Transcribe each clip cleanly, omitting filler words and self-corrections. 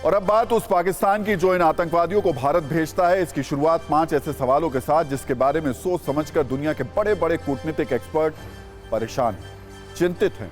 और अब बात उस पाकिस्तान की जो इन आतंकवादियों को भारत भेजता है। इसकी शुरुआत 5 ऐसे सवालों के साथ जिसके बारे में सोच समझकर दुनिया के बड़े बड़े कूटनीतिक एक्सपर्ट परेशान हैं, चिंतित हैं,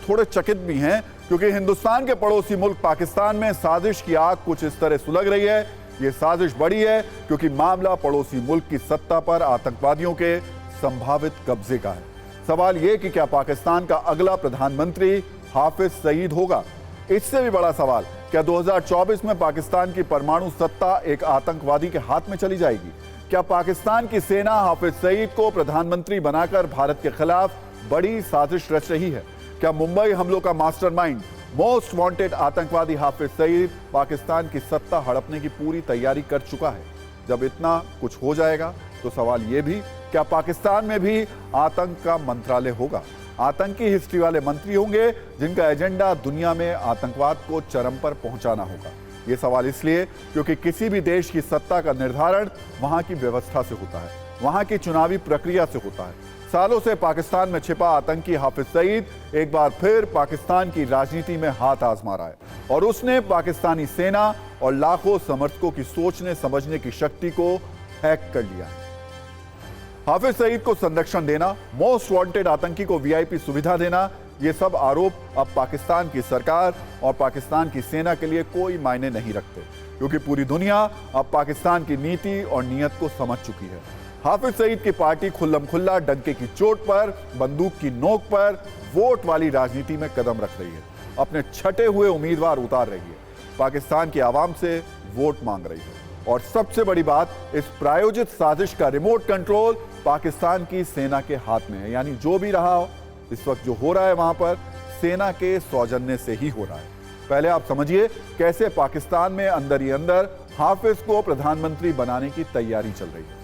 थोड़े चकित भी हैं, क्योंकि हिंदुस्तान के पड़ोसी मुल्क पाकिस्तान में साजिश की आग कुछ इस तरह सुलग रही है। यह साजिश बड़ी है क्योंकि मामला पड़ोसी मुल्क की सत्ता पर आतंकवादियों के संभावित कब्जे का है। सवाल यह कि क्या पाकिस्तान का अगला प्रधानमंत्री हाफिज सईद होगा? इससे भी बड़ा सवाल, क्या 2024 में पाकिस्तान की परमाणु सत्ता एक आतंकवादी के हाथ में चली जाएगी? क्या पाकिस्तान की सेना हाफिज सईद को प्रधानमंत्री बनाकर भारत के खिलाफ बड़ी साजिश रच रही है? क्या मुंबई हमलों का मास्टरमाइंड, मोस्ट वांटेड आतंकवादी हाफिज सईद पाकिस्तान की सत्ता हड़पने की पूरी तैयारी कर चुका है? जब इतना कुछ हो जाएगा तो सवाल यह भी, क्या पाकिस्तान में भी आतंक का मंत्रालय होगा? आतंकी हिस्ट्री वाले मंत्री होंगे जिनका एजेंडा दुनिया में आतंकवाद को चरम पर पहुंचाना होगा। यह सवाल इसलिए क्योंकि किसी भी देश की सत्ता का निर्धारण वहां की व्यवस्था से होता है, वहां की चुनावी प्रक्रिया से होता है। सालों से पाकिस्तान में छिपा आतंकी हाफिज सईद एक बार फिर पाकिस्तान की राजनीति में हाथ आजमा रहा है और उसने पाकिस्तानी सेना और लाखों समर्थकों की सोचने समझने की शक्ति को हैक कर लिया है। हाफिज सईद को संरक्षण देना, मोस्ट वांटेड आतंकी को वीआईपी सुविधा देना, ये सब आरोप अब पाकिस्तान की सरकार और पाकिस्तान की सेना के लिए कोई मायने नहीं रखते, क्योंकि पूरी दुनिया अब पाकिस्तान की नीति और नीयत को समझ चुकी है। हाफिज सईद की पार्टी खुल्लम खुल्ला डंके की चोट पर, बंदूक की नोक पर वोट वाली राजनीति में कदम रख रही है, अपने छटे हुए उम्मीदवार उतार रही है, पाकिस्तान की आवाम से वोट मांग रही है। और सबसे बड़ी बात, इस प्रायोजित साजिश का रिमोट कंट्रोल पाकिस्तान की सेना के हाथ में है। यानी जो भी रहा हो, इस वक्त जो हो रहा है वहां पर सेना के सौजन्य से ही हो रहा है। पहले आप समझिए कैसे पाकिस्तान में अंदर ही अंदर हाफिज को प्रधानमंत्री बनाने की तैयारी चल रही है।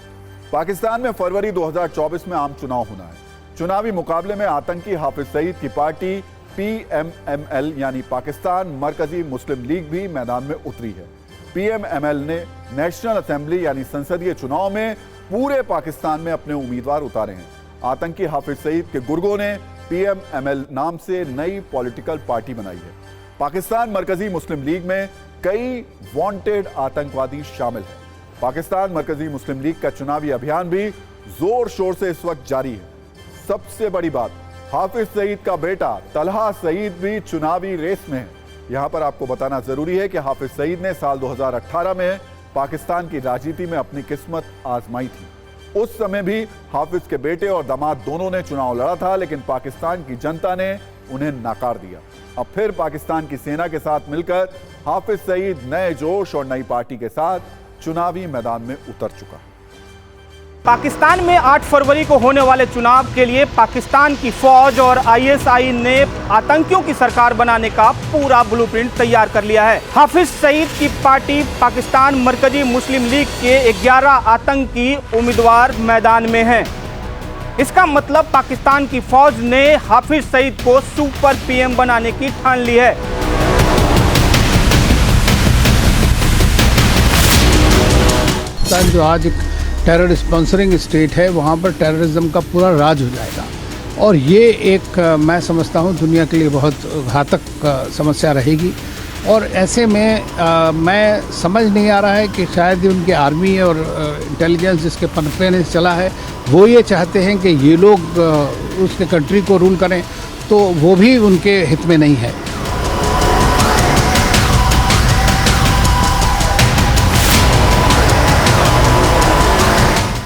पाकिस्तान में फरवरी 2024 में आम चुनाव होना है। चुनावी मुकाबले में आतंकी हाफिज सईद की पार्टी PMML यानी पाकिस्तान मरकजी मुस्लिम लीग भी मैदान में उतरी है। PMML ने नेशनल असेंबली यानी संसदीय चुनाव में पूरे पाकिस्तान में अपने उम्मीदवार उतारे हैं। आतंकी हाफिज सईद के गुर्गों ने PMML नाम से नई पॉलिटिकल पार्टी बनाई है। पाकिस्तान मरकजी मुस्लिम लीग में कई वांटेड आतंकवादी शामिल हैं। पाकिस्तान मरकजी मुस्लिम लीग का चुनावी अभियान भी जोर शोर से इस वक्त जारी है। सबसे बड़ी बात, हाफिज सईद का बेटा तलहा सईद भी चुनावी रेस में है। यहां पर आपको बताना जरूरी है कि हाफिज सईद ने साल 2018 में पाकिस्तान की राजनीति में अपनी किस्मत आजमाई थी। उस समय भी हाफिज के बेटे और दामाद दोनों ने चुनाव लड़ा था, लेकिन पाकिस्तान की जनता ने उन्हें नकार दिया। अब फिर पाकिस्तान की सेना के साथ मिलकर हाफिज सईद नए जोश और नई पार्टी के साथ चुनावी मैदान में उतर चुका है। पाकिस्तान में 8 फरवरी को होने वाले चुनाव के लिए पाकिस्तान की फौज और ISI ने आतंकियों की सरकार बनाने का पूरा ब्लूप्रिंट तैयार कर लिया है। हाफिज सईद की पार्टी पाकिस्तान मरकजी मुस्लिम लीग के 11 आतंकी उम्मीदवार मैदान में हैं। इसका मतलब पाकिस्तान की फौज ने हाफिज सईद को सुपर PM बनाने की ठान ली है। जो आज टेरर स्पॉन्सरिंग स्टेट है, वहाँ पर टेररिज्म का पूरा राज हो जाएगा और ये एक मैं समझता हूँ दुनिया के लिए बहुत घातक समस्या रहेगी। और ऐसे में मैं समझ नहीं आ रहा है कि शायद उनके आर्मी और इंटेलिजेंस जिसके पनपे ने चला है, वो ये चाहते हैं कि ये लोग उसके कंट्री को रूल करें, तो वो भी उनके हित में नहीं है।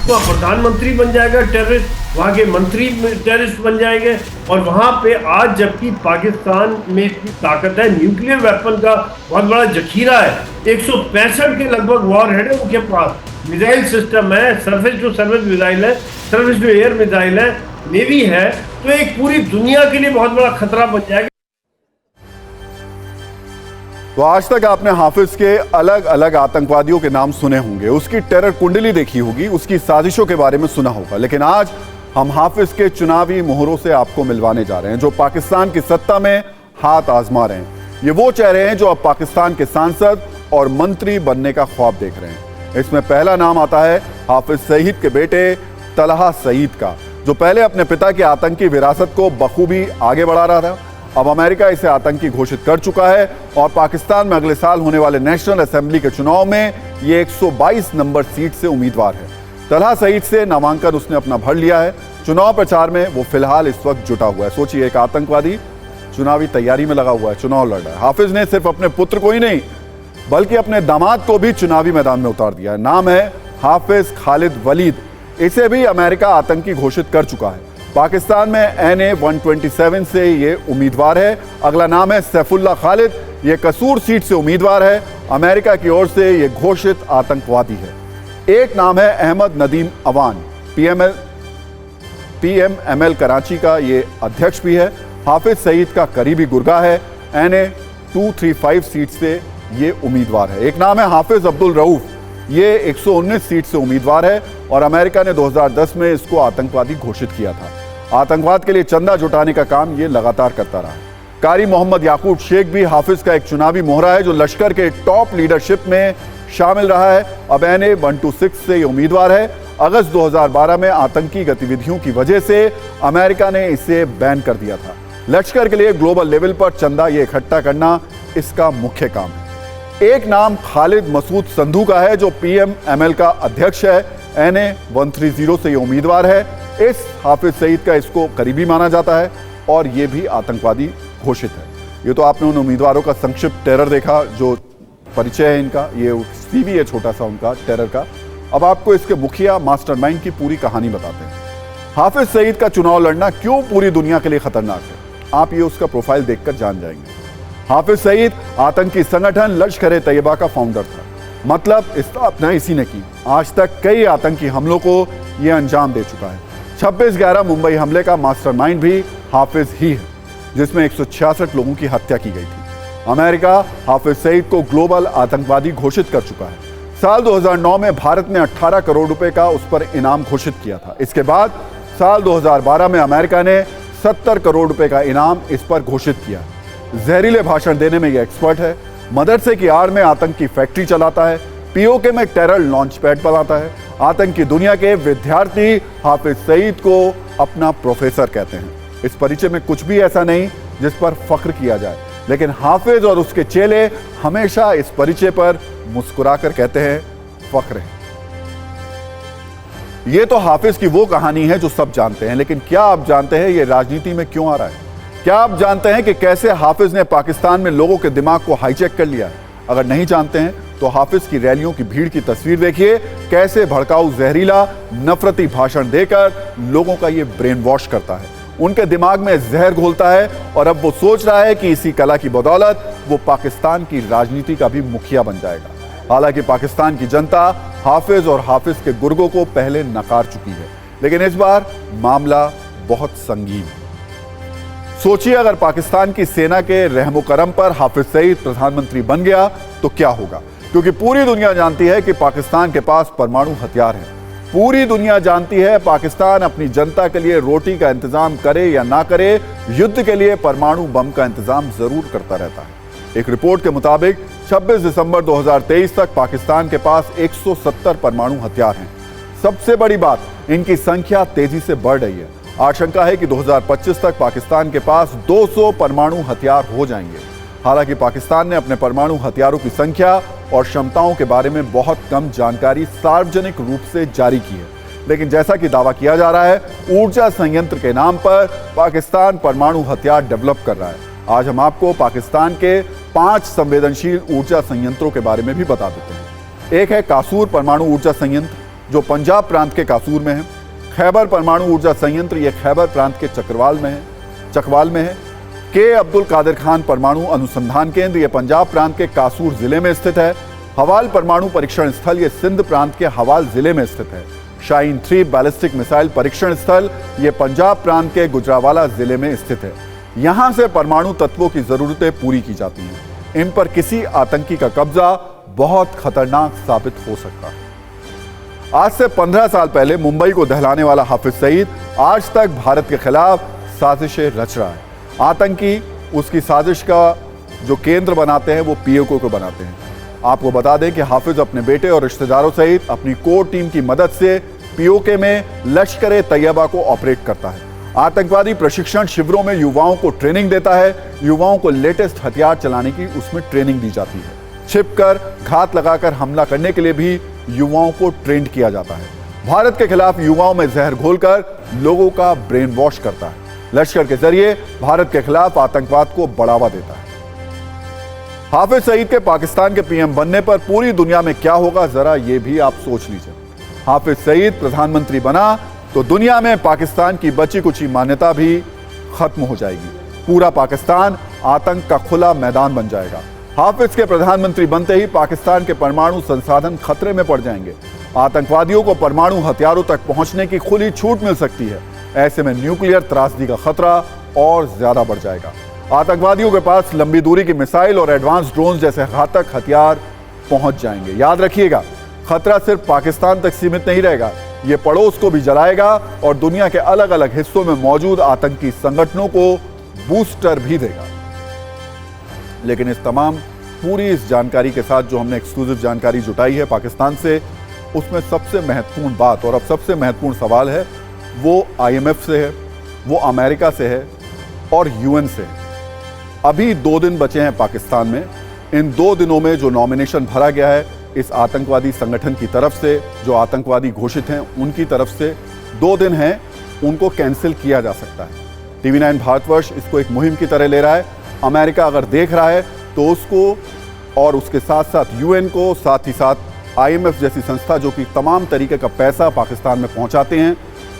तो प्रधानमंत्री बन जाएगा टेररिस्ट, वहाँ के मंत्री टेररिस्ट बन जाएंगे। और वहाँ पे आज जबकि पाकिस्तान में इतनी ताकत है, न्यूक्लियर वेपन का बहुत बड़ा जखीरा है, 165 के लगभग वॉर हेड है उनके पास, मिसाइल सिस्टम है, सर्फेस टू सर्फेस मिसाइल है, सर्फेस टू एयर मिसाइल है, नेवी है, तो एक पूरी दुनिया के लिए बहुत बड़ा खतरा बन जाएगा। तो आज तक आपने हाफिज के अलग अलग आतंकवादियों के नाम सुने होंगे, उसकी टेरर कुंडली देखी होगी, उसकी साजिशों के बारे में सुना होगा, लेकिन आज हम हाफिज के चुनावी मोहरों से आपको मिलवाने जा रहे हैं जो पाकिस्तान की सत्ता में हाथ आजमा रहे हैं। ये वो चेहरे हैं जो अब पाकिस्तान के सांसद और मंत्री बनने का ख्वाब देख रहे हैं। इसमें पहला नाम आता है हाफिज सईद के बेटे तलहा सईद का, जो पहले अपने पिता की आतंकी विरासत को बखूबी आगे बढ़ा रहा था। अब अमेरिका इसे आतंकी घोषित कर चुका है और पाकिस्तान में अगले साल होने वाले नेशनल असेंबली के चुनाव में ये 122 नंबर सीट से उम्मीदवार है। तलहा सईद से नामांकन उसने अपना भर लिया है। चुनाव प्रचार में वो फिलहाल इस वक्त जुटा हुआ है। सोचिए, एक आतंकवादी चुनावी तैयारी में लगा हुआ है, चुनाव लड़ रहा है। हाफिज ने सिर्फ अपने पुत्र को ही नहीं बल्कि अपने दामाद को भी चुनावी मैदान में उतार दिया है। नाम है हाफिज खालिद वलीद। इसे भी अमेरिका आतंकी घोषित कर चुका है। पाकिस्तान में NA-127 से ये उम्मीदवार है। अगला नाम है सैफुल्ला खालिद। ये कसूर सीट से उम्मीदवार है। अमेरिका की ओर से ये घोषित आतंकवादी है। एक नाम है अहमद नदीम अवान, PMML कराची का ये अध्यक्ष भी है। हाफिज सईद का करीबी गुर्गा है। NA-235 सीट से ये उम्मीदवार है। एक नाम है हाफिज अब्दुल रऊफ। ये 119 सीट से उम्मीदवार है और अमेरिका ने 2010 में इसको आतंकवादी घोषित किया था। आतंकवाद के लिए चंदा जुटाने का काम ये लगातार करता रहा है। कारी मोहम्मद याकूब शेख भी हाफिज का एक चुनावी मोहरा है जो लश्कर के टॉप लीडरशिप में शामिल रहा है। अब NA-126 से ये उम्मीदवार है। अगस्त 2012 में आतंकी गतिविधियों की वजह से अमेरिका ने इसे बैन कर दिया था। लश्कर के लिए ग्लोबल लेवल पर चंदा ये इकट्ठा करना इसका मुख्य काम है। एक नाम खालिद मसूद संधू का है जो PMML का अध्यक्ष है। NA-130 से ये उम्मीदवार है। इस हाफिज सईद का इसको करीबी माना जाता है और ये भी आतंकवादी घोषित है। ये तो आपने उन उम्मीदवारों का संक्षिप्त टेरर देखा, जो परिचय है इनका, ये CV है छोटा सा उनका टेरर का। अब आपको इसके मुखिया मास्टरमाइंड की पूरी कहानी बताते हैं। हाफिज सईद का चुनाव लड़ना क्यों पूरी दुनिया के लिए खतरनाक है, आप ये उसका प्रोफाइल देखकर जान जाएंगे। हाफिज सईद आतंकी संगठन लश्कर-ए-तैयबा का फाउंडर था। मतलब स्थापना इसी ने की। आज तक कई आतंकी हमलों को यह अंजाम दे चुका है। 26/11 मुंबई हमले का मास्टरमाइंड भी हाफिज ही है, जिसमें 166 लोगों की हत्या की गई थी। अमेरिका हाफिज सईद को ग्लोबल आतंकवादी घोषित कर चुका है। साल 2009 में भारत ने 18 करोड़ रुपए का उस पर इनाम घोषित किया था। इसके बाद साल 2012 में अमेरिका ने 70 करोड़ रुपए का इनाम इस पर घोषित किया। जहरीले भाषण देने में यह एक्सपर्ट है। मदरसे की आड़ में आतंकी फैक्ट्री चलाता है। POK में टेरर लॉन्च पैड बनाता है। आतंकी दुनिया के विद्यार्थी हाफिज सईद को अपना प्रोफेसर कहते हैं। इस परिचय में कुछ भी ऐसा नहीं जिस पर फख्र किया जाए, लेकिन हाफिज और उसके चेले हमेशा इस परिचय पर मुस्कुराकर कहते हैं फख्र है। ये तो हाफिज की वो कहानी है जो सब जानते हैं, लेकिन क्या आप जानते हैं ये राजनीति में क्यों आ रहा है? क्या आप जानते हैं कि कैसे हाफिज ने पाकिस्तान में लोगों के दिमाग को हाईजैक कर लिया है? अगर नहीं जानते हैं तो हाफिज की रैलियों की भीड़ की तस्वीर देखिए, कैसे भड़काऊ जहरीला नफरती भाषण देकर लोगों का ये ब्रेन वॉश करता है, उनके दिमाग में जहर घोलता है और अब वो सोच रहा है कि इसी कला की बदौलत वो पाकिस्तान की राजनीति का भी मुखिया बन जाएगा। हालांकि पाकिस्तान की जनता हाफिज और हाफिज के गुर्गों को पहले नकार चुकी है, लेकिन इस बार मामला बहुत संगीन है। सोचिए, अगर पाकिस्तान की सेना के रहमो करम पर हाफिज सईद प्रधानमंत्री बन गया तो क्या होगा? क्योंकि पूरी दुनिया जानती है कि पाकिस्तान के पास परमाणु हथियार है। पूरी दुनिया जानती है पाकिस्तान अपनी जनता के लिए रोटी का इंतजाम करे या ना करे, युद्ध के लिए परमाणु बम का इंतजाम जरूर करता रहता है। एक रिपोर्ट के मुताबिक 26 दिसंबर 2023 तक पाकिस्तान के पास 170 परमाणु हथियार हैं। सबसे बड़ी बात, इनकी संख्या तेजी से बढ़ रही है। आशंका है कि 2025 तक पाकिस्तान के पास 200 परमाणु हथियार हो जाएंगे। हालांकि पाकिस्तान ने अपने परमाणु हथियारों की संख्या और क्षमताओं के बारे में बहुत कम जानकारी सार्वजनिक रूप से जारी की है, लेकिन जैसा कि दावा किया जा रहा है, ऊर्जा संयंत्र के नाम पर पाकिस्तान परमाणु हथियार डेवलप कर रहा है। आज हम आपको पाकिस्तान के 5 संवेदनशील ऊर्जा संयंत्रों के बारे में भी बता देते हैं। एक है कासूर परमाणु ऊर्जा संयंत्र, जो पंजाब प्रांत के कासूर में है। खैबर परमाणु ऊर्जा संयंत्र, ये खैबर प्रांत के चकवाल में है। के अब्दुल कादिर खान परमाणु अनुसंधान केंद्र, ये पंजाब प्रांत के कासूर जिले में स्थित है। हवाल परमाणु परीक्षण स्थल, ये सिंध प्रांत के हवाल जिले में स्थित है। शाहीन 3 बैलिस्टिक मिसाइल परीक्षण स्थल, ये पंजाब प्रांत के गुजरावाला जिले में स्थित है। यहां से परमाणु तत्वों की जरूरतें पूरी की जाती हैं। इन पर किसी आतंकी का कब्जा बहुत खतरनाक साबित हो सकता है। आज से 15 साल पहले मुंबई को दहलाने वाला हाफिज सईद आज तक भारत के खिलाफ साजिशें रच रहा है। आतंकी उसकी साजिश का जो केंद्र बनाते हैं वो POK को बनाते हैं। आपको बता दें कि हाफिज अपने बेटे और रिश्तेदारों सहित अपनी कोर टीम की मदद से POK में लश्कर-ए-तैयबा को ऑपरेट करता है। आतंकवादी प्रशिक्षण शिविरों में युवाओं को ट्रेनिंग देता है, युवाओं को लेटेस्ट हथियार चलाने की उसमें ट्रेनिंग दी जाती है। छिपकर, घात लगाकर हमला करने के लिए भी युवाओं को ट्रेंड किया जाता है। भारत के खिलाफ युवाओं में जहर घोलकर लोगों का ब्रेन वॉश करता है। लश्कर के जरिए भारत के खिलाफ आतंकवाद को बढ़ावा देता है। हाफिज सईद के पाकिस्तान के पीएम बनने पर पूरी दुनिया में क्या होगा, जरा ये भी आप सोच लीजिए। हाफिज सईद प्रधानमंत्री बना तो दुनिया में पाकिस्तान की बची कुची मान्यता भी खत्म हो जाएगी। पूरा पाकिस्तान आतंक का खुला मैदान बन जाएगा। हाफिज के प्रधानमंत्री बनते ही पाकिस्तान के परमाणु संसाधन खतरे में पड़ जाएंगे। आतंकवादियों को परमाणु हथियारों तक पहुंचने की खुली छूट मिल सकती है। ऐसे में न्यूक्लियर त्रासदी का खतरा और ज्यादा बढ़ जाएगा। आतंकवादियों के पास लंबी दूरी की मिसाइल और एडवांस ड्रोन जैसे घातक हथियार पहुंच जाएंगे। याद रखिएगा, खतरा सिर्फ पाकिस्तान तक सीमित नहीं रहेगा, यह पड़ोस को भी जलाएगा और दुनिया के अलग अलग हिस्सों में मौजूद आतंकी संगठनों को बूस्टर भी देगा। लेकिन इस तमाम पूरी इस जानकारी के साथ जो हमने एक्सक्लूसिव जानकारी जुटाई है पाकिस्तान से, उसमें सबसे महत्वपूर्ण बात और अब सबसे महत्वपूर्ण सवाल है, वो IMF से है, वो अमेरिका से है और UN से है। अभी 2 दिन बचे हैं पाकिस्तान में। इन 2 दिनों में जो नॉमिनेशन भरा गया है इस आतंकवादी संगठन की तरफ से, जो आतंकवादी घोषित हैं उनकी तरफ से, 2 दिन हैं, उनको कैंसिल किया जा सकता है। TV9 भारतवर्ष इसको एक मुहिम की तरह ले रहा है। अमेरिका अगर देख रहा है तो उसको और उसके साथ साथ UN को, साथ ही साथ IMF जैसी संस्था जो कि तमाम तरीके का पैसा पाकिस्तान में पहुंचाते हैं,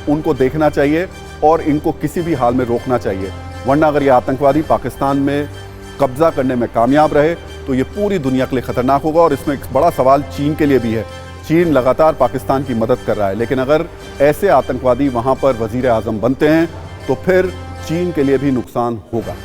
उनको देखना चाहिए और इनको किसी भी हाल में रोकना चाहिए। वरना अगर ये आतंकवादी पाकिस्तान में कब्जा करने में कामयाब रहे तो ये पूरी दुनिया के लिए खतरनाक होगा। और इसमें एक बड़ा सवाल चीन के लिए भी है। चीन लगातार पाकिस्तान की मदद कर रहा है, लेकिन अगर ऐसे आतंकवादी वहां पर वजीर आजम बनते हैं तो फिर चीन के लिए भी नुकसान होगा।